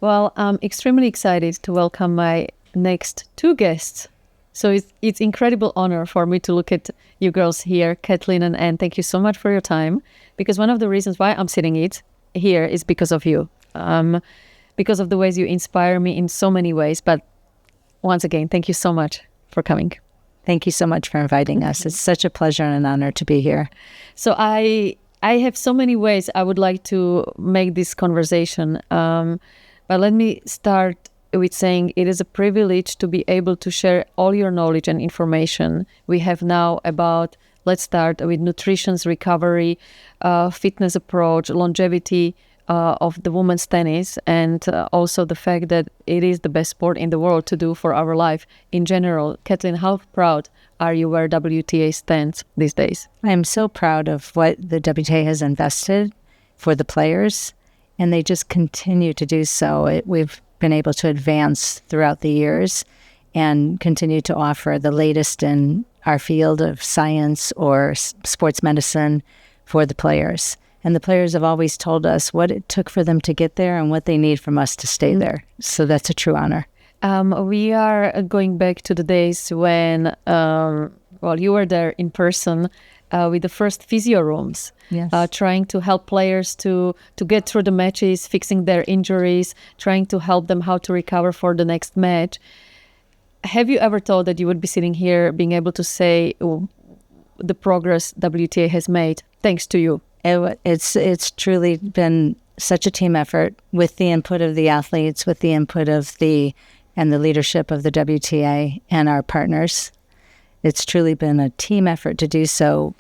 Well, I'm extremely excited to welcome my next two guests. So it's incredible honor for me to look at you girls here, Kathleen and Anne. Thank you so much for your time. Because one of the reasons why I'm sitting here is because of you. Because of the ways you inspire me in so many ways. But once again, thank you so much for coming. Thank you so much for inviting us. It's such a pleasure and an honor to be here. So I have so many ways I would like to make this conversation. But let me start with saying it is a privilege to be able to share all your knowledge and information we have now about, let's start with nutrition's recovery, fitness approach, longevity of the women's tennis, and also the fact that it is the best sport in the world to do for our life in general. Kathleen, how proud are you where WTA stands these days? I am so proud of what the WTA has invested for the players, and they just continue to do so. We've been able to advance throughout the years and continue to offer the latest in our field of science or sports medicine for the players. And the players have always told us what it took for them to get there and what they need from us to stay there. So that's a true honor. We are going back to the days when, you were there in person with the first physio rooms, yes. Trying to help players to get through the matches, fixing their injuries, trying to help them how to recover for the next match. Have you ever thought that you would be sitting here being able to say the progress WTA has made thanks to you? It's truly been such a team effort with the input of the athletes, with the input of the leadership of the WTA and our partners. It's truly been a team effort to do so,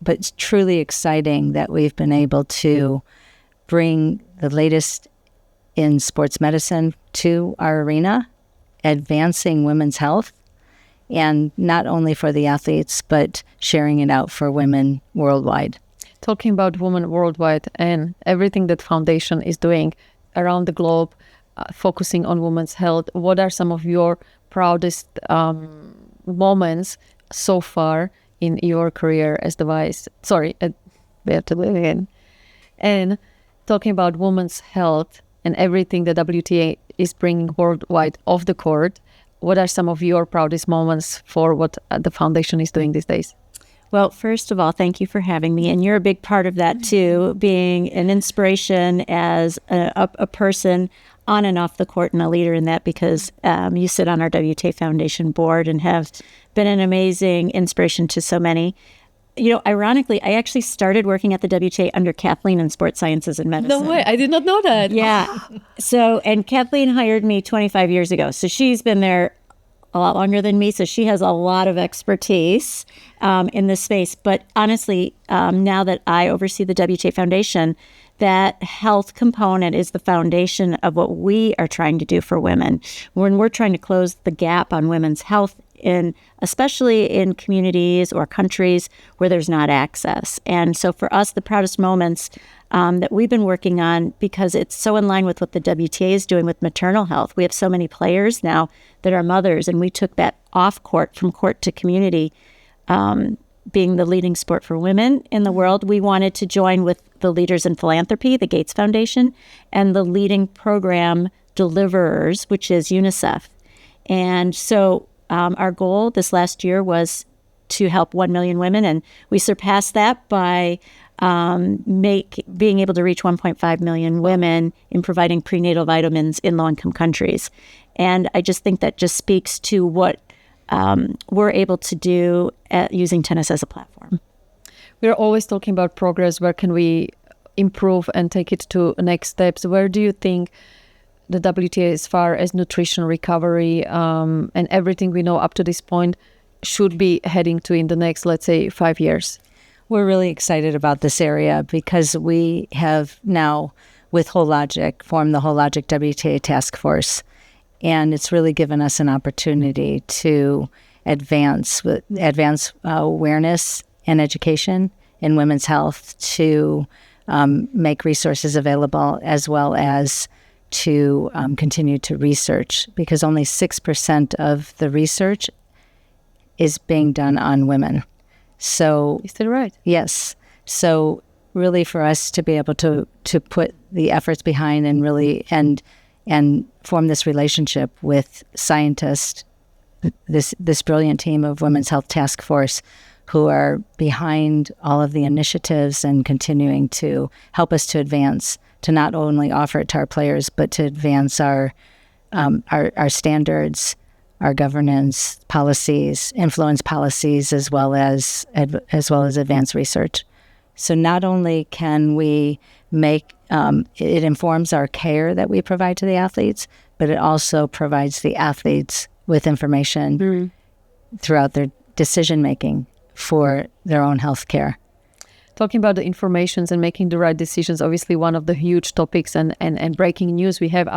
but it's truly exciting that we've been able to bring the latest in sports medicine to our arena, advancing women's health, and not only for the athletes, but sharing it out for women worldwide. Talking about women worldwide and everything that Foundation is doing around the globe, focusing on women's health, what are some of your proudest moments so far in your career as the we have to live again. And talking about women's health and everything the WTA is bringing worldwide off the court, what are some of your proudest moments for what the Foundation is doing these days? Well, first of all, thank you for having me. And you're a big part of that, too, being an inspiration as a person on and off the court and a leader in that, because you sit on our WTA Foundation board and have been an amazing inspiration to so many. You know, ironically, I actually started working at the WTA under Kathleen in sports sciences and medicine. No way. I did not know that. Yeah. And Kathleen hired me 25 years ago. So she's been there a lot longer than me, so she has a lot of expertise in this space. But honestly, now that I oversee the WTA Foundation, that health component is the foundation of what we are trying to do for women. When we're trying to close the gap on women's health, especially in communities or countries where there's not access. And so for us, the proudest moments that we've been working on, because it's so in line with what the WTA is doing with maternal health. We have so many players now that are mothers, and we took that off court, from court to community, being the leading sport for women in the world. We wanted to join with the leaders in philanthropy, the Gates Foundation, and the leading program deliverers, which is UNICEF. And so our goal this last year was to help 1 million women, and we surpassed that by being able to reach 1.5 million women in providing prenatal vitamins in low-income countries. And I just think that just speaks to what we're able to do using tennis as a platform. We're always talking about progress. Where can we improve and take it to next steps? Where do you think the WTA, as far as nutrition recovery and everything we know up to this point, should be heading to in the next, let's say, 5 years? We're really excited about this area because we have now, with Whologic, formed the Whologic WTA Task Force. And it's really given us an opportunity to advance awareness and education in women's health, to make resources available, as well as to continue to research, because only 6% of the research is being done on women. So, is that right? Yes. So really for us to be able to put the efforts behind and really and and form this relationship with scientists, this brilliant team of Women's Health Task Force who are behind all of the initiatives and continuing to help us to advance, to not only offer it to our players, but to advance our standards, our governance policies, influence policies, as well as advanced research. So not only can we make it informs our care that we provide to the athletes, but it also provides the athletes with information throughout their decision making for their own health care. Talking about the informations and making the right decisions, obviously one of the huge topics and breaking news we have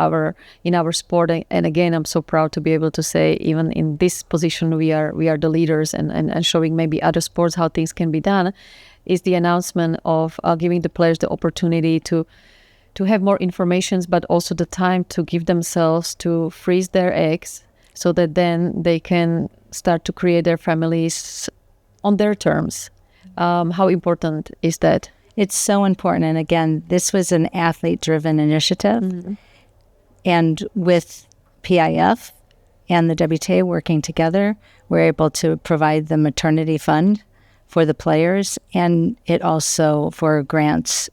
in our sport. And again, I'm so proud to be able to say, even in this position, we are the leaders and showing maybe other sports how things can be done, is the announcement of giving the players the opportunity to have more information, but also the time to give themselves to freeze their eggs so that then they can start to create their families on their terms. How important is that? It's so important. And again, this was an athlete-driven initiative. And with PIF and the WTA working together, we're able to provide the maternity fund for the players, and it also for grants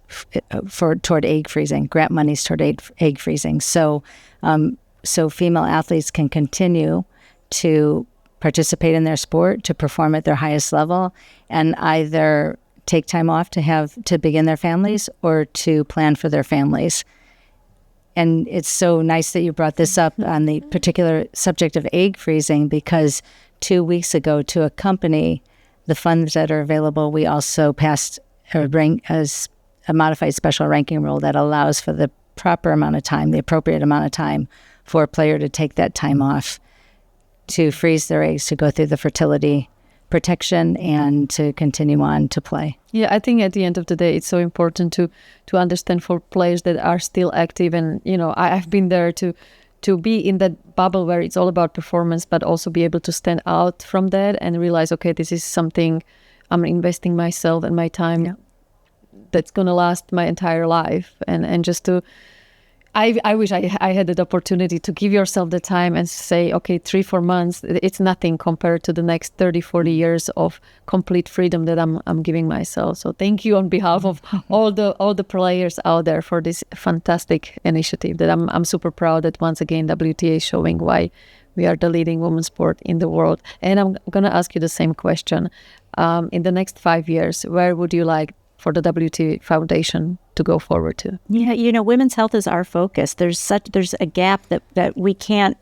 toward egg freezing, grant monies toward egg freezing. So female athletes can continue to participate in their sport, to perform at their highest level, and either take time off to begin their families or to plan for their families. And it's so nice that you brought this up on the particular subject of egg freezing, because 2 weeks ago, to accompany the funds that are available, we also passed a modified special ranking rule that allows for the proper amount of time, the appropriate amount of time for a player to take that time off to freeze their eggs, to go through the fertility protection and to continue on to play. Yeah, I think at the end of the day, it's so important to understand for players that are still active. And, I've been there to be in that bubble where it's all about performance, but also be able to stand out from that and realize, okay, this is something I'm investing myself and my time that's going to last my entire life. And just to, I wish I had the opportunity to give yourself the time and say, okay, 3-4 months, it's nothing compared to the next 30-40 years of complete freedom that I'm giving myself. So thank you on behalf of all the players out there for this fantastic initiative that I'm super proud that once again WTA is showing why we are the leading women's sport in the world. And I'm going to ask you the same question. In the next 5 years, where would you like for the WTA Foundation to go forward to? Yeah, women's health is our focus. There's a gap that we can't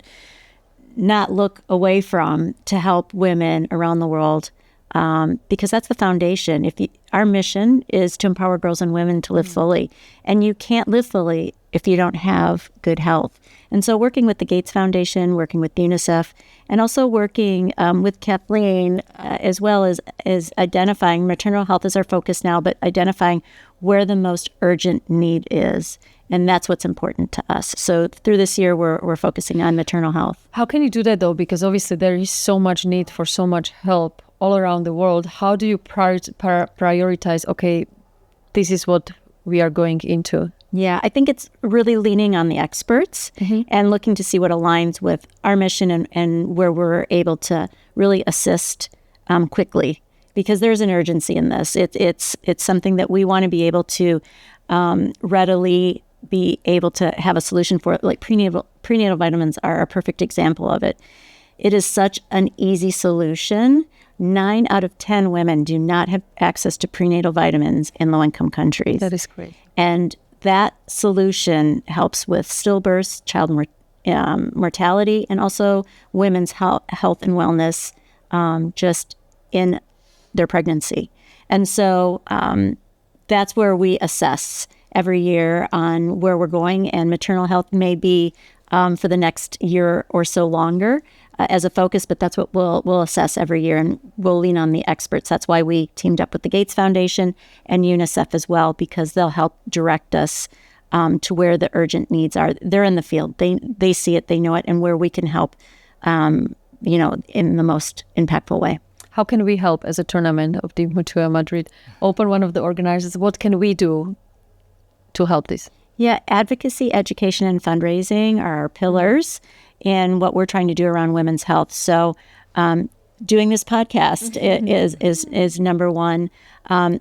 not look away from to help women around the world, because that's the foundation. Our mission is to empower girls and women to live fully, and you can't live fully if you don't have good health. And so working with the Gates Foundation, working with UNICEF, and also working with Kathleen, as well as identifying maternal health is our focus now, but identifying where the most urgent need is. And that's what's important to us. So through this year, we're focusing on maternal health. How can you do that, though? Because obviously there is so much need for so much help all around the world. How do you prioritize, okay, this is what we are going into? Yeah, I think it's really leaning on the experts and looking to see what aligns with our mission and where we're able to really assist quickly, because there's an urgency in this. It's something that we want to be able to readily be able to have a solution for. Like prenatal vitamins are a perfect example of it. It is such an easy solution. 9 out of 10 women do not have access to prenatal vitamins in low-income countries. That is great. And that solution helps with stillbirths, child mortality, and also women's health and wellness just in their pregnancy. And so that's where we assess every year on where we're going, and maternal health may be for the next year or so longer as a focus, but that's what we'll assess every year, and we'll lean on the experts. That's why we teamed up with the Gates Foundation and UNICEF as well, because they'll help direct us to where the urgent needs are. They're in the field. They see it, they know it, and where we can help, in the most impactful way. How can we help as a tournament of the MUTUA Madrid Open, one of the organizers? What can we do to help this? Yeah, advocacy, education, and fundraising are our pillars in what we're trying to do around women's health. So doing this podcast is number one.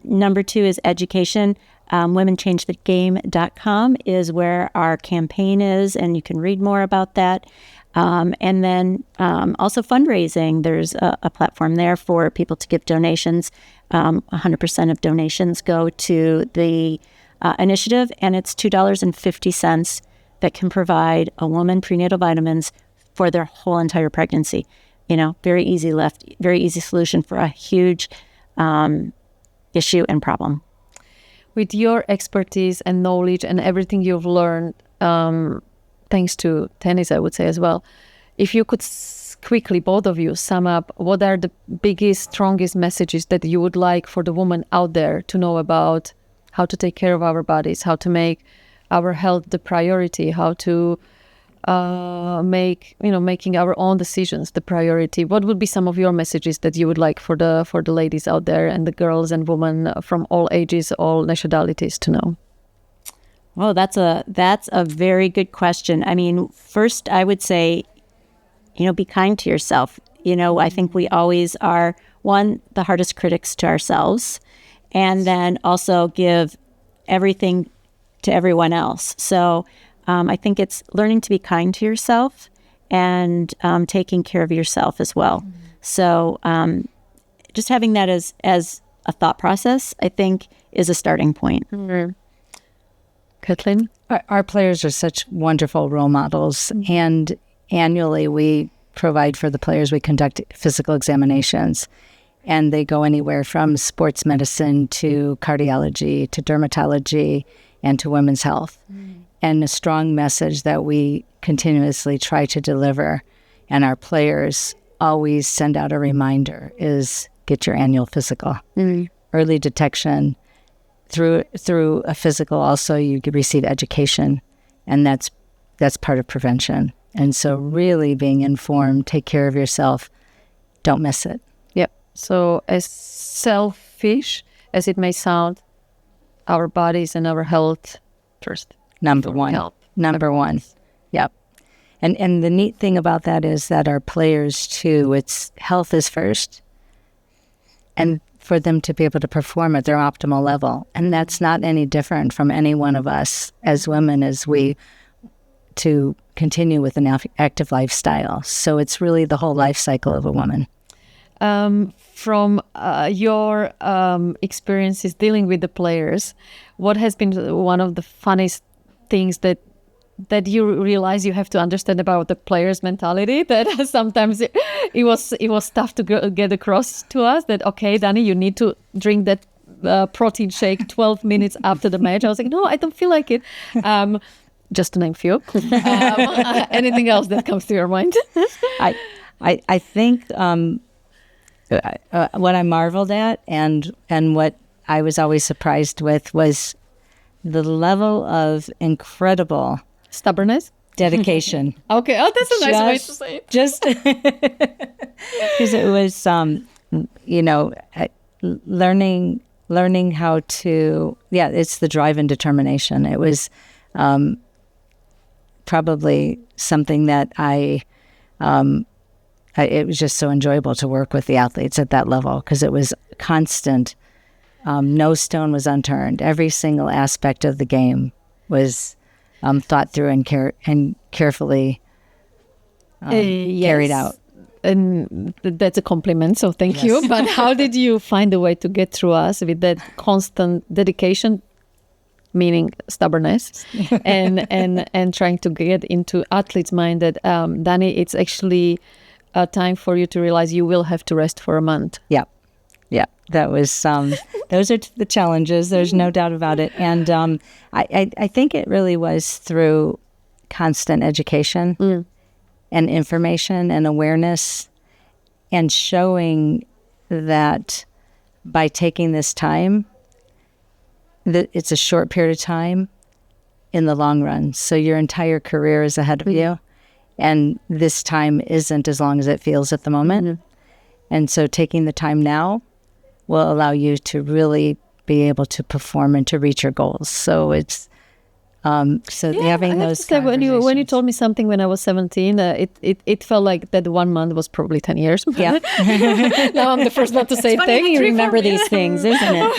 Number two is education. WomenChangeTheGame.com is where our campaign is, and you can read more about that. And then also fundraising. There's a platform there for people to give donations. 100% of donations go to the initiative, and it's $2.50 that can provide a woman prenatal vitamins for their whole entire pregnancy. Very easy very easy solution for a huge issue and problem. With your expertise and knowledge and everything you've learned, thanks to tennis, I would say as well, if you could quickly, both of you, sum up what are the biggest, strongest messages that you would like for the woman out there to know about how to take care of our bodies, how to make our health the priority, how to making our own decisions the priority. What would be some of your messages that you would like for the ladies out there and the girls and women from all ages, all nationalities to know? Oh, that's a very good question. I mean, first I would say, be kind to yourself. I think we always are, one, the hardest critics to ourselves, and then also give everything to everyone else. So I think it's learning to be kind to yourself and taking care of yourself as well. Mm-hmm. So just having that as a thought process, I think, is a starting point. Mm-hmm. Kathleen? Our players are such wonderful role models, mm-hmm. and annually we provide for the players, we conduct physical examinations, and they go anywhere from sports medicine to cardiology to dermatology and to women's health. Mm-hmm. And a strong message that we continuously try to deliver, and our players always send out a reminder, is get your annual physical. Mm-hmm. Early detection. Through a physical also you could receive education, and that's part of prevention. And so really being informed, take care of yourself, don't miss it. Yep. So as selfish as it may sound, our bodies and our health first. Number one. Yep. And the neat thing about that is that our players too, it's health is first, and for them to be able to perform at their optimal level. And that's not any different from any one of us as women as we to continue with an active lifestyle. So it's really the whole life cycle of a woman. From your experiences dealing with the players, what has been one of the funniest things that you realize you have to understand about the player's mentality, that sometimes it was tough to get across to us that, okay, Dani, you need to drink that protein shake 12 minutes after the match. I was like, no, I don't feel like it. Just to name a few. Anything else that comes to your mind? I think what I marveled at and what I was always surprised with was the level of incredible stubbornness, dedication. Okay, oh, that's a nice way to say it. Just because it was, learning how to. Yeah, it's the drive and determination. It was probably something that it was just so enjoyable to work with the athletes at that level, because it was constant. No stone was unturned. Every single aspect of the game was thought through and carefully carried out. And that's a compliment, so thank you. But how did you find a way to get through us with that constant dedication, meaning stubbornness, and trying to get into athletes' mind that, Dani, it's actually a time for you to realize you will have to rest for a month. Yeah. That was those are the challenges. There's no doubt about it. And I think it really was through constant education and information and awareness, and showing that by taking this time, that it's a short period of time in the long run. So your entire career is ahead of you, and this time isn't as long as it feels at the moment. And so taking the time now will allow you to really be able to perform and to reach your goals. So it's So Yeah, having I have those to say, when you conversations. told me something when I was 17, it felt like that 1 month was probably 10 years. Yeah. Now I'm the first one to say Funny how thank you you. remember these things, isn't it?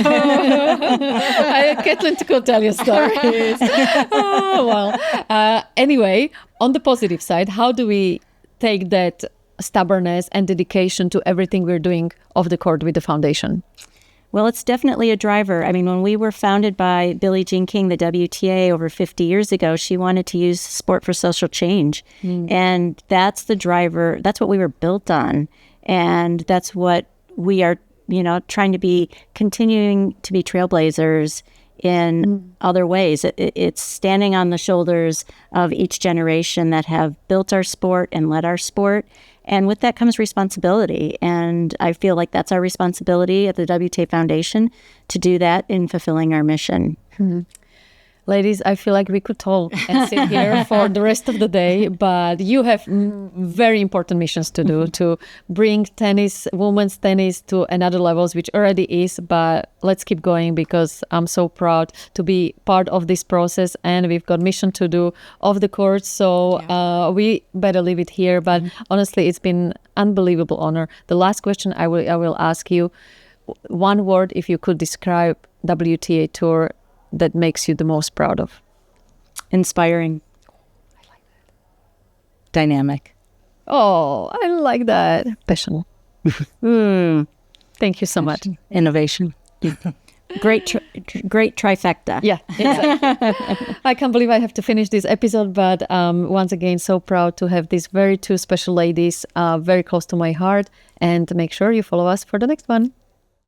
Kathleen could tell you stories. Oh, well. Anyway, on the positive side, how do we take that stubbornness and dedication to everything we're doing off the court with the foundation? Well, it's definitely a driver. I mean, when we were founded by Billie Jean King, the WTA, over 50 years ago, she wanted to use sport for social change. And that's the driver. That's what we were built on. And that's what we are, trying to be, continuing to be trailblazers in other ways. It's standing on the shoulders of each generation that have built our sport and led our sport. And with that comes responsibility. And I feel like that's our responsibility at the WTA Foundation to do that in fulfilling our mission. Ladies, I feel like we could talk and sit here for the rest of the day, but you have very important missions to do, to bring tennis, women's tennis to another levels, which already is, but let's keep going because I'm so proud to be part of this process and we've got mission to do off the court. So we better leave it here. But honestly, it's been unbelievable honor. The last question I will ask you, one word if you could describe WTA Tour that makes you the most proud of? Inspiring. Dynamic. Oh, I like that. Passionate. Thank you so much. Innovation. Great trifecta. Yeah, exactly. I can't believe I have to finish this episode, but once again, so proud to have these two special ladies very close to my heart, and make sure you follow us for the next one.